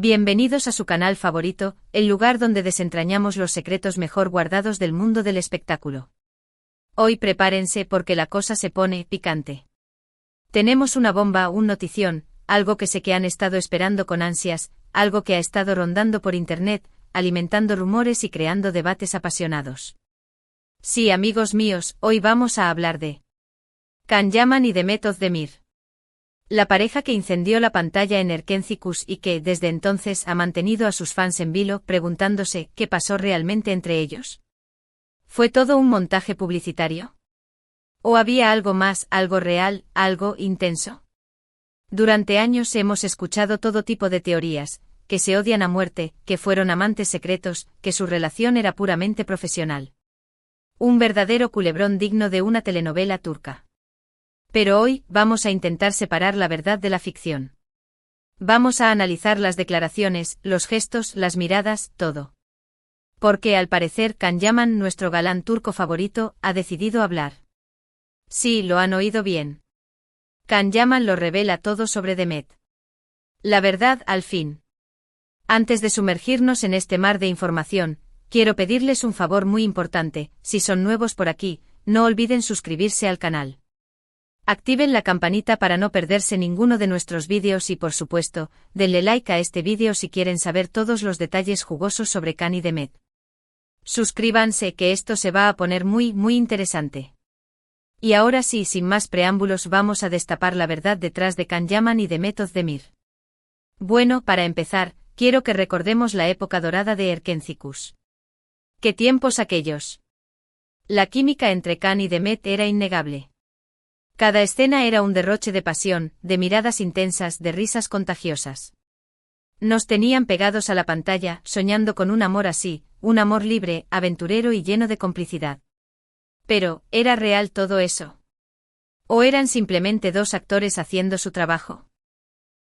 Bienvenidos a su canal favorito, el lugar donde desentrañamos los secretos mejor guardados del mundo del espectáculo. Hoy prepárense porque la cosa se pone picante. Tenemos una bomba, un notición, algo que sé que han estado esperando con ansias, algo que ha estado rondando por internet, alimentando rumores y creando debates apasionados. Sí, amigos míos, hoy vamos a hablar de Can Yaman y Demet Özdemir. La pareja que incendió la pantalla en Erkenci y que, desde entonces, ha mantenido a sus fans en vilo, preguntándose qué pasó realmente entre ellos. ¿Fue todo un montaje publicitario? ¿O había algo más, algo real, algo intenso? Durante años hemos escuchado todo tipo de teorías, que se odian a muerte, que fueron amantes secretos, que su relación era puramente profesional. Un verdadero culebrón digno de una telenovela turca. Pero hoy, vamos a intentar separar la verdad de la ficción. Vamos a analizar las declaraciones, los gestos, las miradas, todo. Porque al parecer Can Yaman, nuestro galán turco favorito, ha decidido hablar. Sí, lo han oído bien. Can Yaman lo revela todo sobre Demet. La verdad, al fin. Antes de sumergirnos en este mar de información, quiero pedirles un favor muy importante: si son nuevos por aquí, no olviden suscribirse al canal. Activen la campanita para no perderse ninguno de nuestros vídeos y, por supuesto, denle like a este vídeo si quieren saber todos los detalles jugosos sobre Can y Demet. Suscríbanse, que esto se va a poner muy interesante. Y ahora sí, sin más preámbulos, vamos a destapar la verdad detrás de Can Yaman y Demet Özdemir. Bueno, para empezar, quiero que recordemos la época dorada de Erkenci. ¿Qué tiempos aquellos? La química entre Can y Demet era innegable. Cada escena era un derroche de pasión, de miradas intensas, de risas contagiosas. Nos tenían pegados a la pantalla, soñando con un amor así, un amor libre, aventurero y lleno de complicidad. Pero, ¿era real todo eso? ¿O eran simplemente dos actores haciendo su trabajo?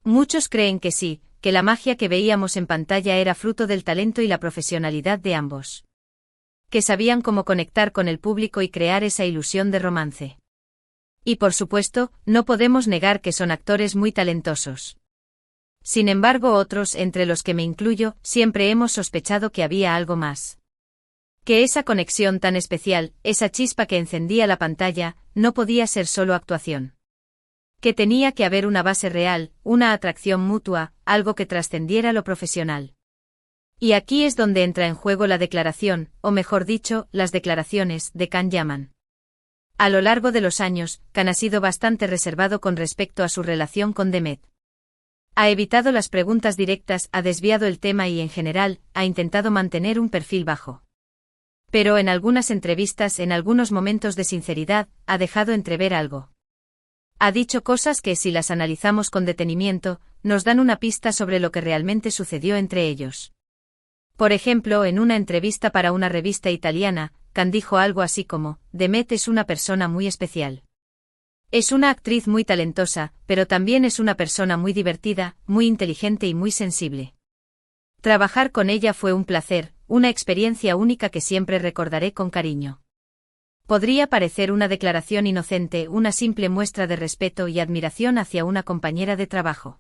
Muchos creen que sí, que la magia que veíamos en pantalla era fruto del talento y la profesionalidad de ambos. Que sabían cómo conectar con el público y crear esa ilusión de romance. Y por supuesto, no podemos negar que son actores muy talentosos. Sin embargo, otros, entre los que me incluyo, siempre hemos sospechado que había algo más. Que esa conexión tan especial, esa chispa que encendía la pantalla, no podía ser solo actuación. Que tenía que haber una base real, una atracción mutua, algo que trascendiera lo profesional. Y aquí es donde entra en juego la declaración, o mejor dicho, las declaraciones, de Can Yaman. A lo largo de los años, Can ha sido bastante reservado con respecto a su relación con Demet. Ha evitado las preguntas directas, ha desviado el tema y, en general, ha intentado mantener un perfil bajo. Pero en algunas entrevistas, en algunos momentos de sinceridad, ha dejado entrever algo. Ha dicho cosas que, si las analizamos con detenimiento, nos dan una pista sobre lo que realmente sucedió entre ellos. Por ejemplo, en una entrevista para una revista italiana, Can dijo algo así como: Demet es una persona muy especial. Es una actriz muy talentosa, pero también es una persona muy divertida, muy inteligente y muy sensible. Trabajar con ella fue un placer, una experiencia única que siempre recordaré con cariño. Podría parecer una declaración inocente, una simple muestra de respeto y admiración hacia una compañera de trabajo.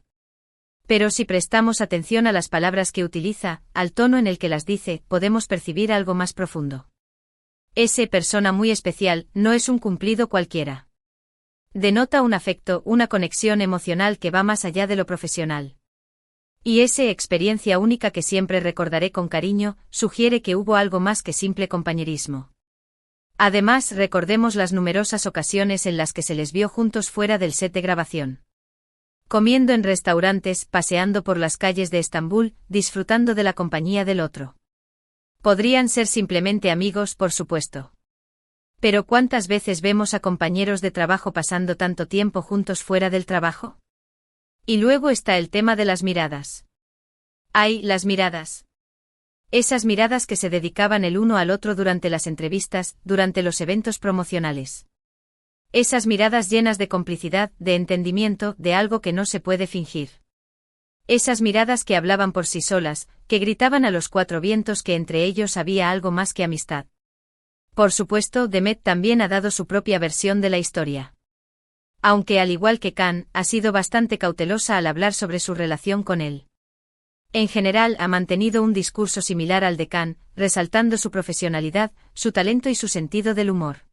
Pero si prestamos atención a las palabras que utiliza, al tono en el que las dice, podemos percibir algo más profundo. Ese persona muy especial no es un cumplido cualquiera. Denota un afecto, una conexión emocional que va más allá de lo profesional. Y esa experiencia única que siempre recordaré con cariño, sugiere que hubo algo más que simple compañerismo. Además, recordemos las numerosas ocasiones en las que se les vio juntos fuera del set de grabación. Comiendo en restaurantes, paseando por las calles de Estambul, disfrutando de la compañía del otro. Podrían ser simplemente amigos, por supuesto. Pero ¿cuántas veces vemos a compañeros de trabajo pasando tanto tiempo juntos fuera del trabajo? Y luego está el tema de las miradas. ¡Ay, las miradas! Esas miradas que se dedicaban el uno al otro durante las entrevistas, durante los eventos promocionales. Esas miradas llenas de complicidad, de entendimiento, de algo que no se puede fingir. Esas miradas que hablaban por sí solas, que gritaban a los cuatro vientos que entre ellos había algo más que amistad. Por supuesto, Demet también ha dado su propia versión de la historia. Aunque, al igual que Can, ha sido bastante cautelosa al hablar sobre su relación con él. En general ha mantenido un discurso similar al de Khan, resaltando su profesionalidad, su talento y su sentido del humor.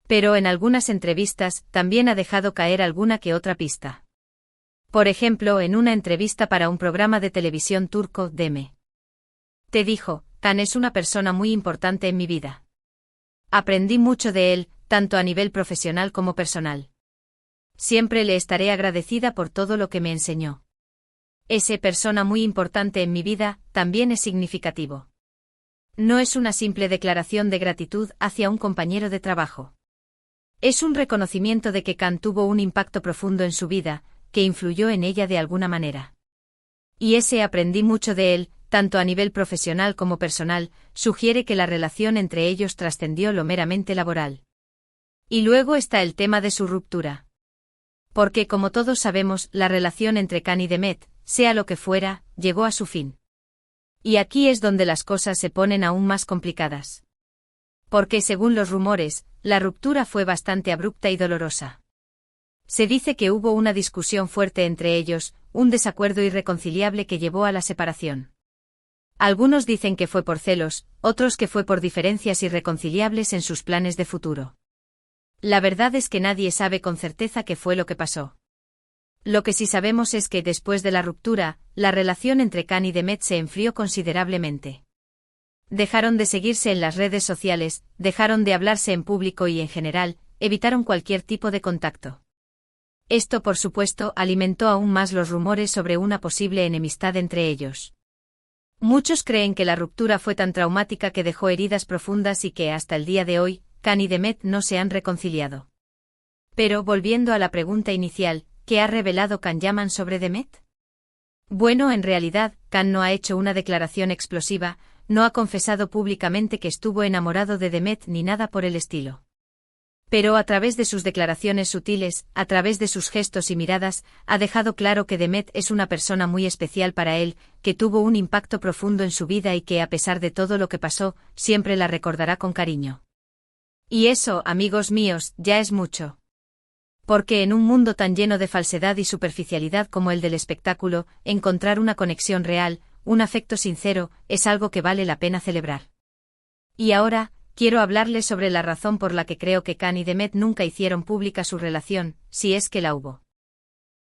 Pero en algunas entrevistas también ha dejado caer alguna que otra pista. Por ejemplo, en una entrevista para un programa de televisión turco, Deme. Te dijo, Khan es una persona muy importante en mi vida. Aprendí mucho de él, tanto a nivel profesional como personal. Siempre le estaré agradecida por todo lo que me enseñó. Esa persona muy importante en mi vida también es significativo. No es una simple declaración de gratitud hacia un compañero de trabajo. Es un reconocimiento de que Khan tuvo un impacto profundo en su vida, que influyó en ella de alguna manera. Y ese aprendí mucho de él, tanto a nivel profesional como personal, sugiere que la relación entre ellos trascendió lo meramente laboral. Y luego está el tema de su ruptura. Porque como todos sabemos, la relación entre Khan y Demet, sea lo que fuera, llegó a su fin. Y aquí es donde las cosas se ponen aún más complicadas. Porque según los rumores, la ruptura fue bastante abrupta y dolorosa. Se dice que hubo una discusión fuerte entre ellos, un desacuerdo irreconciliable que llevó a la separación. Algunos dicen que fue por celos, otros que fue por diferencias irreconciliables en sus planes de futuro. La verdad es que nadie sabe con certeza qué fue lo que pasó. Lo que sí sabemos es que después de la ruptura, la relación entre Khan y Demet se enfrió considerablemente. Dejaron de seguirse en las redes sociales, dejaron de hablarse en público y en general, evitaron cualquier tipo de contacto. Esto, por supuesto, alimentó aún más los rumores sobre una posible enemistad entre ellos. Muchos creen que la ruptura fue tan traumática que dejó heridas profundas y que hasta el día de hoy, Khan y Demet no se han reconciliado. Pero volviendo a la pregunta inicial, ¿qué ha revelado Khan Yaman sobre Demet? Bueno, en realidad, Khan no ha hecho una declaración explosiva, no ha confesado públicamente que estuvo enamorado de Demet ni nada por el estilo. Pero a través de sus declaraciones sutiles, a través de sus gestos y miradas, ha dejado claro que Demet es una persona muy especial para él, que tuvo un impacto profundo en su vida y que a pesar de todo lo que pasó, siempre la recordará con cariño. Y eso, amigos míos, ya es mucho. Porque en un mundo tan lleno de falsedad y superficialidad como el del espectáculo, encontrar una conexión real, un afecto sincero, es algo que vale la pena celebrar. Y ahora, quiero hablarles sobre la razón por la que creo que Khan y Demet nunca hicieron pública su relación, si es que la hubo.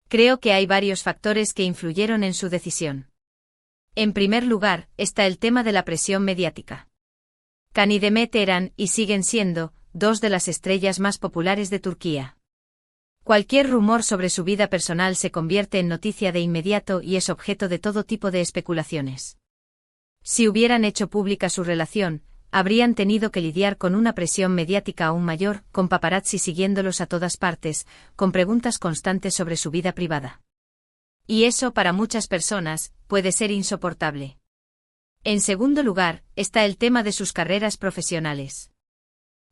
Creo que hay varios factores que influyeron en su decisión. En primer lugar, está el tema de la presión mediática. Khan y Demet eran, y siguen siendo, dos de las estrellas más populares de Turquía. Cualquier rumor sobre su vida personal se convierte en noticia de inmediato y es objeto de todo tipo de especulaciones. Si hubieran hecho pública su relación, habrían tenido que lidiar con una presión mediática aún mayor, con paparazzi siguiéndolos a todas partes, con preguntas constantes sobre su vida privada. Y eso para muchas personas puede ser insoportable. En segundo lugar, está el tema de sus carreras profesionales.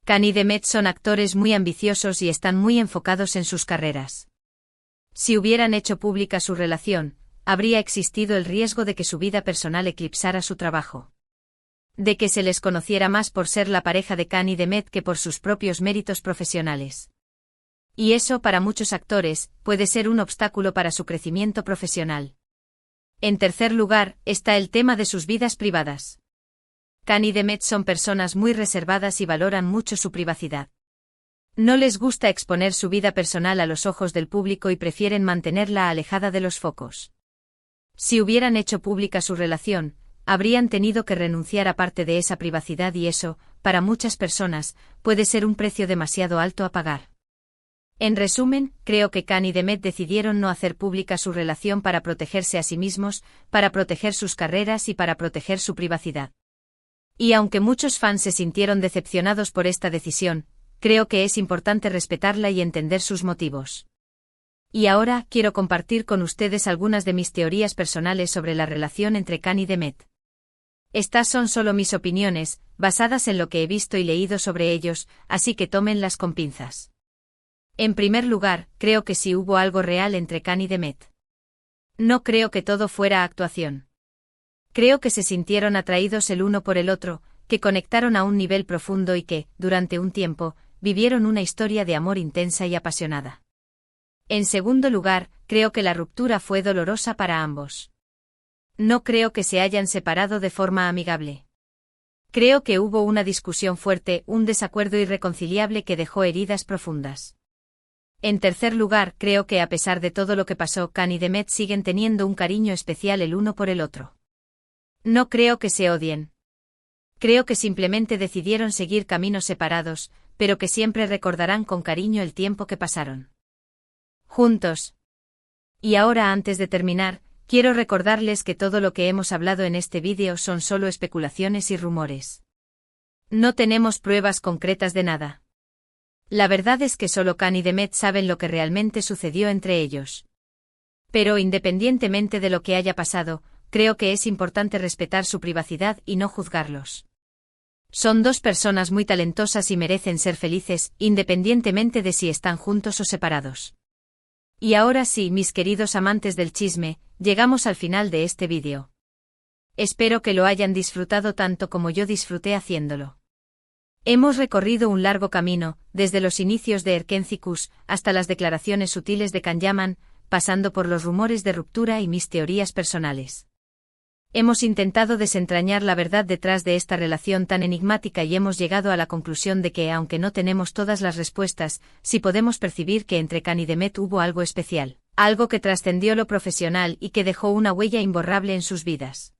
Khan y Demet son actores muy ambiciosos y están muy enfocados en sus carreras. Si hubieran hecho pública su relación, habría existido el riesgo de que su vida personal eclipsara su trabajo. De que se les conociera más por ser la pareja de Khan y Demet que por sus propios méritos profesionales. Y eso para muchos actores puede ser un obstáculo para su crecimiento profesional. En tercer lugar, está el tema de sus vidas privadas. Khan y Demet son personas muy reservadas y valoran mucho su privacidad. No les gusta exponer su vida personal a los ojos del público y prefieren mantenerla alejada de los focos. Si hubieran hecho pública su relación, habrían tenido que renunciar a parte de esa privacidad y eso, para muchas personas, puede ser un precio demasiado alto a pagar. En resumen, creo que Khan y Demet decidieron no hacer pública su relación para protegerse a sí mismos, para proteger sus carreras y para proteger su privacidad. Y aunque muchos fans se sintieron decepcionados por esta decisión, creo que es importante respetarla y entender sus motivos. Y ahora quiero compartir con ustedes algunas de mis teorías personales sobre la relación entre Khan y Demet. Estas son solo mis opiniones, basadas en lo que he visto y leído sobre ellos, así que tómenlas con pinzas. En primer lugar, creo que sí hubo algo real entre Khan y Demet. No creo que todo fuera actuación. Creo que se sintieron atraídos el uno por el otro, que conectaron a un nivel profundo y que, durante un tiempo, vivieron una historia de amor intensa y apasionada. En segundo lugar, creo que la ruptura fue dolorosa para ambos. No creo que se hayan separado de forma amigable. Creo que hubo una discusión fuerte, un desacuerdo irreconciliable que dejó heridas profundas. En tercer lugar, creo que a pesar de todo lo que pasó, Khan y Demet siguen teniendo un cariño especial el uno por el otro. No creo que se odien. Creo que simplemente decidieron seguir caminos separados, pero que siempre recordarán con cariño el tiempo que pasaron juntos. Y ahora, antes de terminar, quiero recordarles que todo lo que hemos hablado en este vídeo son solo especulaciones y rumores. No tenemos pruebas concretas de nada. La verdad es que solo Khan y Demet saben lo que realmente sucedió entre ellos. Pero independientemente de lo que haya pasado, creo que es importante respetar su privacidad y no juzgarlos. Son dos personas muy talentosas y merecen ser felices, independientemente de si están juntos o separados. Y ahora sí, mis queridos amantes del chisme, llegamos al final de este vídeo. Espero que lo hayan disfrutado tanto como yo disfruté haciéndolo. Hemos recorrido un largo camino, desde los inicios de Erkencicus hasta las declaraciones sutiles de Can Yaman, pasando por los rumores de ruptura y mis teorías personales. Hemos intentado desentrañar la verdad detrás de esta relación tan enigmática y hemos llegado a la conclusión de que, aunque no tenemos todas las respuestas, sí podemos percibir que entre Khan y Demet hubo algo especial, algo que trascendió lo profesional y que dejó una huella imborrable en sus vidas.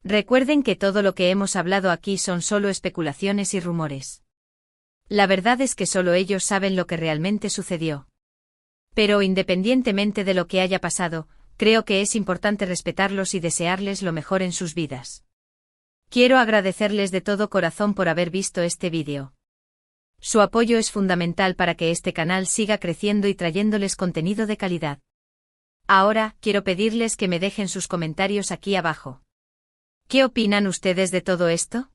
Recuerden que todo lo que hemos hablado aquí son solo especulaciones y rumores. La verdad es que solo ellos saben lo que realmente sucedió. Pero independientemente de lo que haya pasado, creo que es importante respetarlos y desearles lo mejor en sus vidas. Quiero agradecerles de todo corazón por haber visto este vídeo. Su apoyo es fundamental para que este canal siga creciendo y trayéndoles contenido de calidad. Ahora, quiero pedirles que me dejen sus comentarios aquí abajo. ¿Qué opinan ustedes de todo esto?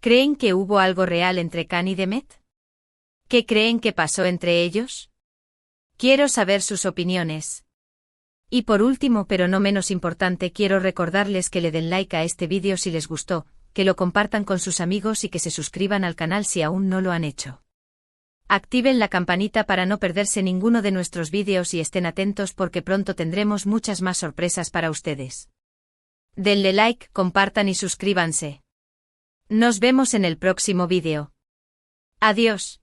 ¿Creen que hubo algo real entre Khan y Demet? ¿Qué creen que pasó entre ellos? Quiero saber sus opiniones. Y por último, pero no menos importante, quiero recordarles que le den like a este vídeo si les gustó, que lo compartan con sus amigos y que se suscriban al canal si aún no lo han hecho. Activen la campanita para no perderse ninguno de nuestros vídeos y estén atentos porque pronto tendremos muchas más sorpresas para ustedes. Denle like, compartan y suscríbanse. Nos vemos en el próximo vídeo. Adiós.